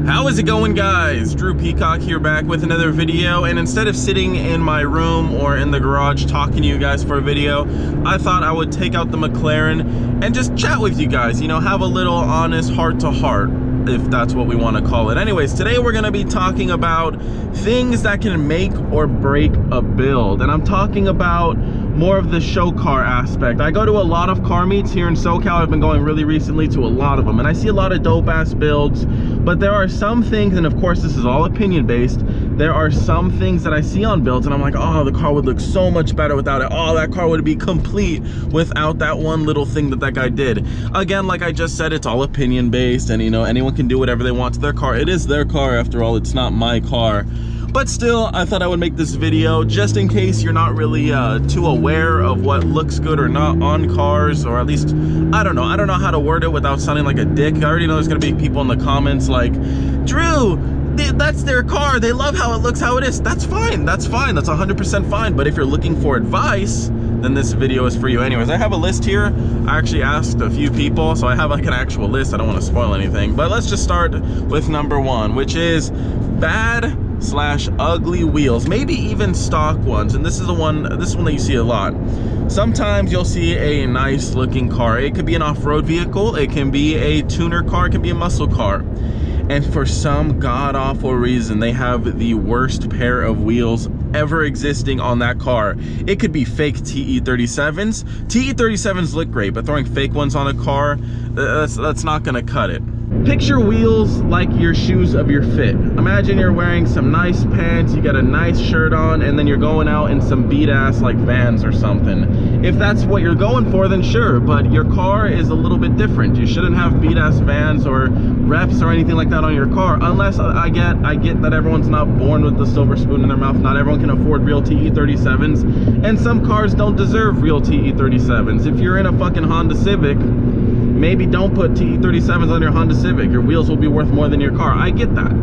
How is it going, guys? Drew Peacock here, back with another video, and instead of sitting in my room or in the garage talking to you guys for a video, I thought I would take out the McLaren and just chat with you guys, you know, have a little honest heart-to-heart, if that's what we want to call it. Anyways, today we're going to be talking about things that can make or break a build, and I'm talking about more of the show car aspect. I go to a lot of car meets here in SoCal. I've been going really recently to a lot of them, and I see a lot of dope ass builds, but there are some things, and of course this is all opinion based, there are some things that I see on builds and I'm like, oh, the car would look so much better without it. Oh, that car would be complete without that one little thing that guy did. Again, like I just said, it's all opinion based, and you know, anyone can do whatever they want to their car. It is their car after all, it's not my car. But still, I thought I would make this video just in case you're not really too aware of what looks good or not on cars, or at least, I don't know how to word it without sounding like a dick. I already know there's gonna be people in the comments like, Drew, that's their car, they love how it looks, how it is. That's fine, that's 100% fine. But if you're looking for advice, then this video is for you. Anyways, I have a list here. I actually asked a few people, so I have like an actual list. I don't want to spoil anything, but let's just start with number one, which is bad/ugly wheels, maybe even stock ones. And this is one that you see a lot. Sometimes you'll see a nice looking car. It could be an off-road vehicle, it can be a tuner car, it can be a muscle car, and for some god-awful reason they have the worst pair of wheels ever existing on that car. It could be fake TE37s. TE37s look great, but throwing fake ones on a car, that's not gonna cut it. Picture wheels like your shoes of your fit. Imagine you're wearing some nice pants, you got a nice shirt on, and then you're going out in some beat ass like Vans or something. If that's what you're going for, then sure, but your car is a little bit different. You shouldn't have beat ass Vans or reps or anything like that on your car, unless I get that everyone's not born with the silver spoon in their mouth. Not everyone can afford real TE37s, and some cars don't deserve real TE37s. If you're in a fucking Honda Civic, maybe don't put TE37s on your Honda Civic. Your wheels will be worth more than your car. I get that.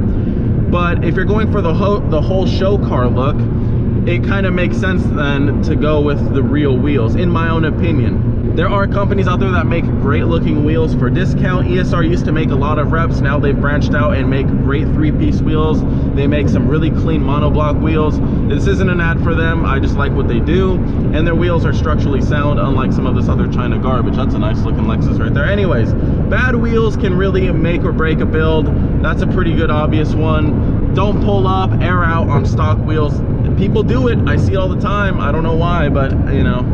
But if you're going for the whole show car look, it kind of makes sense then to go with the real wheels, in my own opinion. There are companies out there that make great looking wheels for discount. ESR used to make a lot of reps. Now they've branched out and make great three-piece wheels. They make some really clean monoblock wheels. This isn't an ad for them. I just like what they do. And their wheels are structurally sound, unlike some of this other China garbage. That's a nice looking Lexus right there. Anyways, bad wheels can really make or break a build. That's a pretty good obvious one. Don't pull up, air out on stock wheels. People do it. I see it all the time. I don't know why, but you know.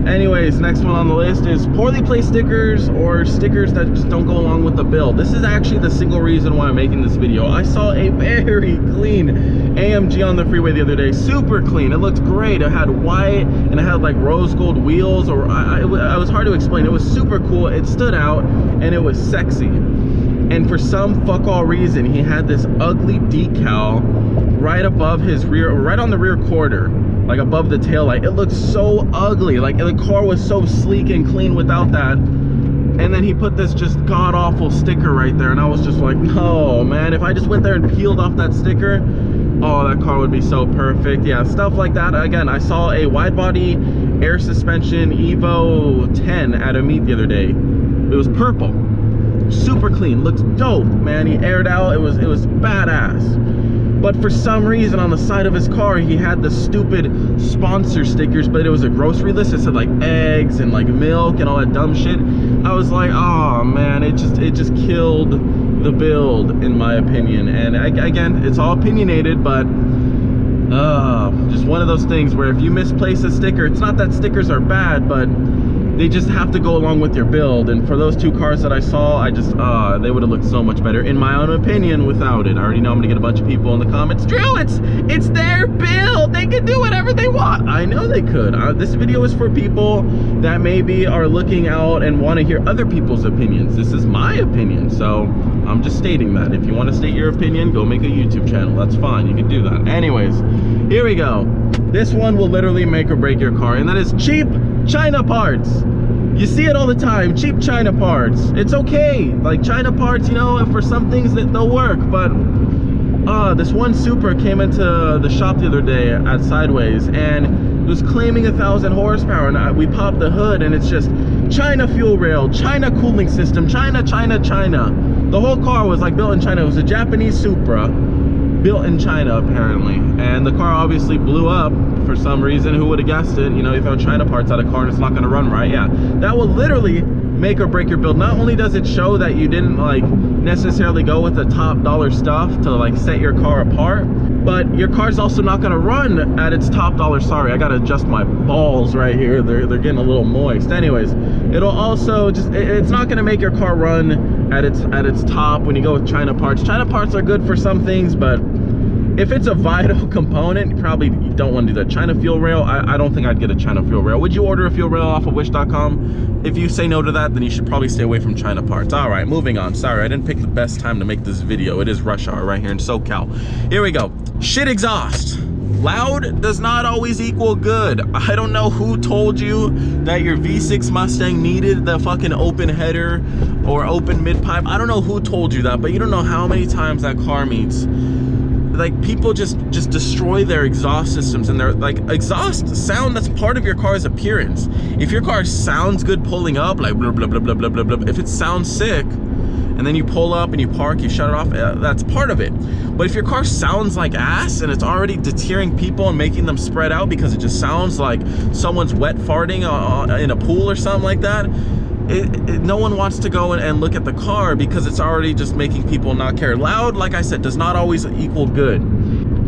Anyways, next one on the list is poorly placed stickers, or stickers that just don't go along with the build. This is actually the single reason why I'm making this video. I saw a very clean AMG on the freeway the other day, super clean. It looked great. It had white and it had like rose gold wheels, or I was hard to explain. It was super cool. It stood out and it was sexy. And for some fuck all reason, he had this ugly decal right above his rear, right on the rear quarter, like above the taillight. It looked so ugly. Like the car was so sleek and clean without that. And then he put this just god-awful sticker right there, and I was just like, no, man, if I just went there and peeled off that sticker, oh, that car would be so perfect. Yeah, stuff like that. Again, I saw a wide body air suspension Evo 10 at a meet the other day. It was purple, super clean, looked dope, man. He aired out, it was badass. But for some reason on the side of his car, he had the stupid sponsor stickers, but it was a grocery list. It said like eggs and like milk and all that dumb shit. I was like, oh man, it just killed the build, in my opinion. And again, it's all opinionated, but just one of those things where if you misplace a sticker, it's not that stickers are bad, but they just have to go along with your build. And for those two cars that I saw, they would have looked so much better, in my own opinion, without it. I already know I'm gonna get a bunch of people in the comments, Drew, it's their build, they can do whatever they want. I know they could. This video is for people that maybe are looking out and want to hear other people's opinions. This is my opinion, so I'm just stating that. If you want to state your opinion, go make a YouTube channel. That's fine, you can do that. Anyways, here we go. This one will literally make or break your car, and that is cheap China parts. You see it all the time, cheap China parts. It's okay, like China parts, you know, for some things that they'll work, but this one Supra came into the shop the other day at Sideways, and it was claiming 1,000 horsepower, and we popped the hood and it's just China fuel rail, China cooling system, China. The whole car was like built in China. It was a Japanese Supra, built in China apparently, and the car obviously blew up for some reason. Who would have guessed it? You know, you throw China parts at a car and it's not going to run right. Yeah, that will literally make or break your build. Not only does it show that you didn't like necessarily go with the top dollar stuff to like set your car apart, but your car's also not going to run at its top dollar. Sorry, I got to adjust my balls right here. They're getting a little moist. Anyways, it'll also just, it's not going to make your car run at its top when you go with China parts. China parts are good for some things, but if it's a vital component, you probably don't want to do that. China fuel rail, I don't think I'd get a China fuel rail. Would you order a fuel rail off of wish.com? If you say no to that, then you should probably stay away from China parts. All right, moving on. Sorry, I didn't pick the best time to make this video. It is rush hour right here in SoCal. Here we go. Shit exhaust. Loud does not always equal good. I don't know who told you that your V6 Mustang needed the fucking open header or open mid pipe. I don't know who told you that, but you don't know how many times that car meets. Like, people just destroy their exhaust systems, and they're like, exhaust sound, that's part of your car's appearance. If your car sounds good pulling up, like blah blah blah blah blah blah blah, if it sounds sick and then you pull up and you park, you shut it off, that's part of it. But if your car sounds like ass and it's already deterring people and making them spread out because it just sounds like someone's wet farting in a pool or something like that, no one wants to go and look at the car because it's already just making people not care. Loud, like I said, does not always equal good.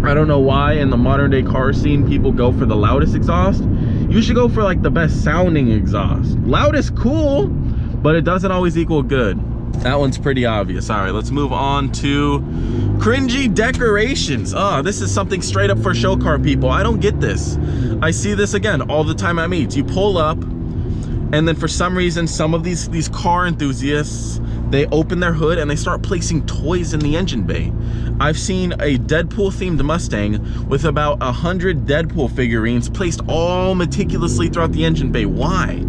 I don't know why in the modern day car scene people go for the loudest exhaust. You should go for like the best sounding exhaust. Loud is cool, but it doesn't always equal good. That one's pretty obvious. All right, let's move on to cringy decorations. Oh, this is something straight up for show car people. I don't get this. I see this again all the time at meets. You pull up, and then for some reason, some of these car enthusiasts, they open their hood and they start placing toys in the engine bay. I've seen a Deadpool themed Mustang with about 100 Deadpool figurines placed all meticulously throughout the engine bay. Why?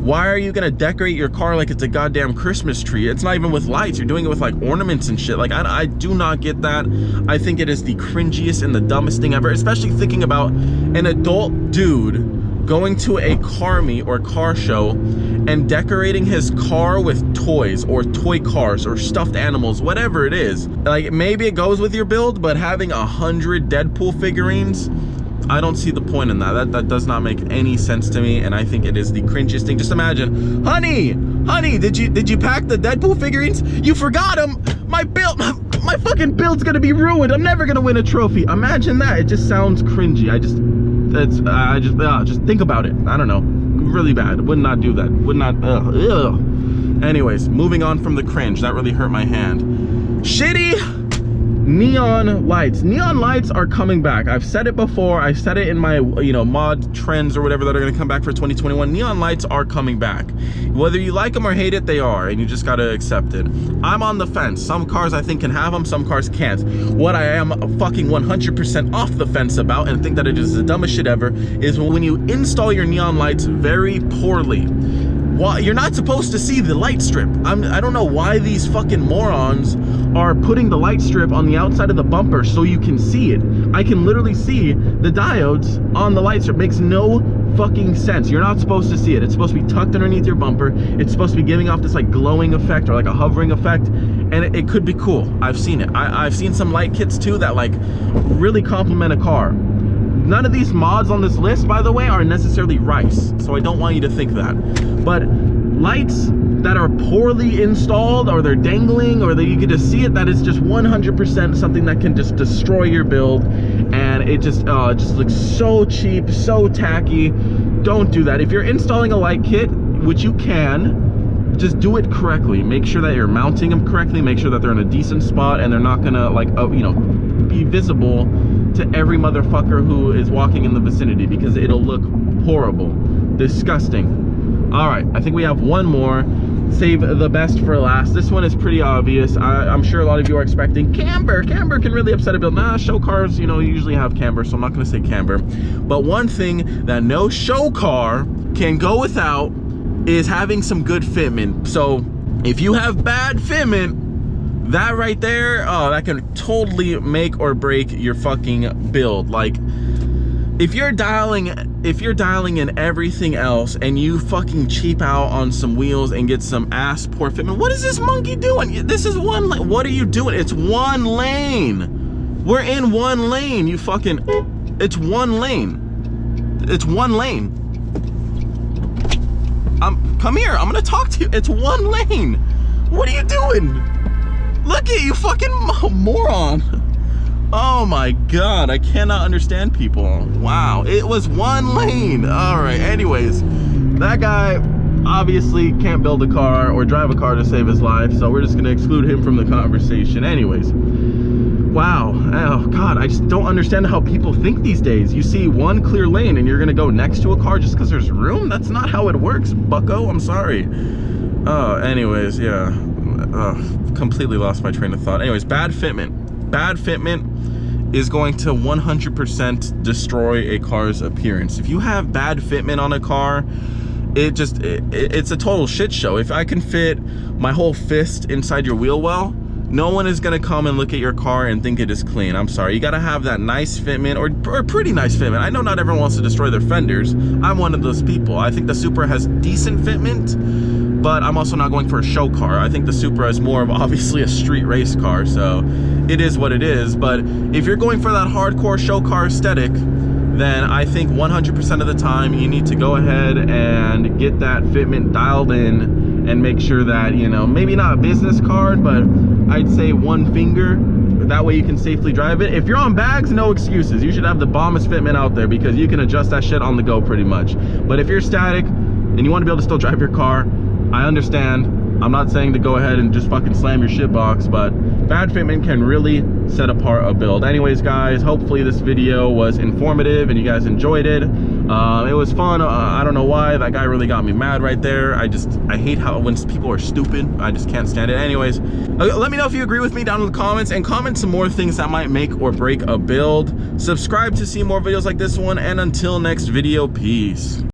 Why are you gonna decorate your car like it's a goddamn Christmas tree? It's not even with lights. You're doing it with like ornaments and shit. Like, I do not get that. I think it is the cringiest and the dumbest thing ever, especially thinking about an adult dude going to a car meet or car show and decorating his car with toys or toy cars or stuffed animals, whatever it is. Like, maybe it goes with your build, but having 100 Deadpool figurines, I don't see the point in that. That does not make any sense to me, and I think it is the cringiest thing. Just imagine, honey, did you pack the Deadpool figurines? You forgot them. My fucking build's gonna be ruined. I'm never gonna win a trophy. Imagine that. It just sounds cringy. Just think about it. I don't know. Really bad. Would not do that. Would not. Ugh. Anyways, moving on from the cringe. That really hurt my hand. Shitty neon lights. Neon lights are coming back. I've said it before. I said it in my mod trends or whatever that are going to come back for 2021. Neon lights are coming back. Whether you like them or hate it, they are, and you just got to accept it. I'm on the fence. Some cars I think can have them, some cars can't. What I am fucking 100% off the fence about, and think that it is the dumbest shit ever, is when you install your neon lights very poorly. Well, you're not supposed to see the light strip. I don't know why these fucking morons are putting the light strip on the outside of the bumper so you can see it. I can literally see the diodes on the light strip. Makes no fucking sense. You're not supposed to see it. It's supposed to be tucked underneath your bumper. It's supposed to be giving off this like glowing effect or like a hovering effect, and it could be cool. I've seen it. I've seen some light kits too that like really complement a car. None of these mods on this list, by the way, are necessarily rice, so I don't want you to think that. But lights that are poorly installed, or they're dangling, or that you can just see it, that is just 100% something that can just destroy your build, and it just looks so cheap, so tacky. Don't do that. If you're installing a light kit, which you can, just do it correctly. Make sure that you're mounting them correctly, make sure that they're in a decent spot and they're not gonna like be visible to every motherfucker who is walking in the vicinity, because it'll look horrible, disgusting. All right, I think we have one more. Save the best for last. This one is pretty obvious. I'm sure a lot of you are expecting camber. Camber can really upset a build. Nah, show cars, usually have camber, so I'm not gonna say camber. But one thing that no show car can go without is having some good fitment. So if you have bad fitment, that right there, that can totally make or break your fucking build. Like, if you're dialing if you're dialing in everything else and you fucking cheap out on some wheels and get some ass poor fitment, what is this monkey doing? This is one lane. What are you doing? It's one lane. We're in one lane. You fucking, it's one lane. It's one lane. Come here. I'm gonna talk to you. It's one lane. What are you doing? Look at you, fucking moron. Oh my God, I cannot understand people. Wow, it was one lane. All right, anyways, that guy obviously can't build a car or drive a car to save his life, so we're just gonna exclude him from the conversation. Anyways, wow, oh God, I just don't understand how people think these days. You see one clear lane and you're gonna go next to a car just because there's room? That's not how it works, bucko, I'm sorry. Anyways, yeah, completely lost my train of thought. Anyways, bad fitment. Bad fitment is going to 100% destroy a car's appearance. If you have bad fitment on a car, it's a total shit show. If I can fit my whole fist inside your wheel well, no one is gonna come and look at your car and think it is clean. I'm sorry, you gotta have that nice fitment or pretty nice fitment. I know not everyone wants to destroy their fenders. I'm one of those people. I think the Supra has decent fitment, but I'm also not going for a show car. I think the Supra is more of obviously a street race car, so it is what it is. But if you're going for that hardcore show car aesthetic, then I think 100% of the time you need to go ahead and get that fitment dialed in and make sure that, you know, maybe not a business card, but I'd say one finger. That way you can safely drive it. If you're on bags, no excuses. You should have the bombest fitment out there because you can adjust that shit on the go pretty much. But if you're static and you want to be able to still drive your car, I understand. I'm not saying to go ahead and just fucking slam your shit box, but bad fitment can really set apart a build. Anyways, guys, hopefully this video was informative and you guys enjoyed it. It was fun. I don't know why. That guy really got me mad right there. I hate how when people are stupid. I just can't stand it. Anyways, let me know if you agree with me down in the comments, and comment some more things that might make or break a build. Subscribe to see more videos like this one, and until next video, peace.